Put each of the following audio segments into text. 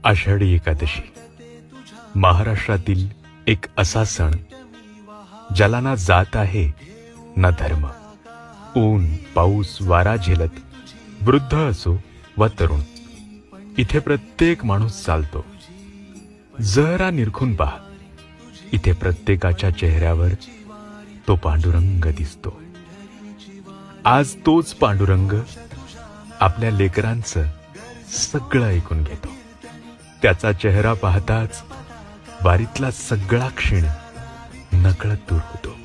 आषाढी एकादशी महाराष्ट्रातील एक असा सण ज्याला ना जात आहे ना धर्म. ऊन पाऊस वारा झेलत वृद्ध असो वा तरुण, इथे प्रत्येक माणूस चालतो. जरा निरखून पहा, इथे प्रत्येकाच्या चेहऱ्यावर तो पांडुरंग दिसतो. आज तोच पांडुरंग आपल्या लेकरांचं सगळं ऐकून घेतो. त्याचा चेहरा पाहताच वारीतला सगळा क्षीण नकळत दूर होतो.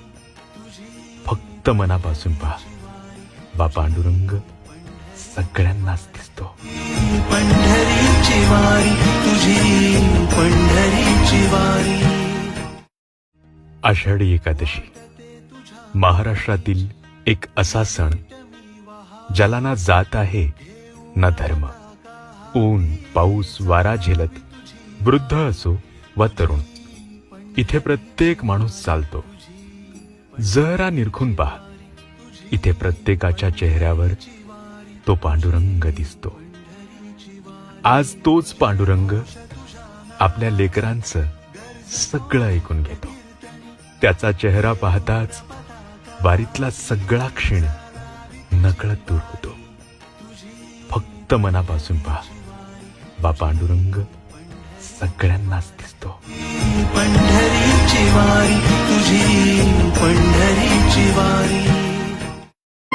फक्त मनापासून पहा, बा पांडुरंग सगळ्यांनाच दिसतो. पंढरीची वारी, तुझी पंढरीची वारी. आषाढी एकादशी महाराष्ट्रातील एक असा सण ज्याला ना जात आहे ना धर्म. ऊन पाऊस वारा झेलत वृद्ध असो वा तरुण, इथे प्रत्येक माणूस चालतो. जरा निरखून पहा, इथे प्रत्येकाच्या चेहऱ्यावर तो पांडुरंग दिसतो. आज तोच पांडुरंग आपल्या लेकरांचं सगळं ऐकून घेतो. त्याचा चेहरा पाहताच वारीतला सगळा क्षीण नकळत दूर होतो. फक्त मनापासून पहा, बा पांडुरंग सगळ्यांनाच दिसतो. पंढरीची वारी, तुझी पंढरीची वारी.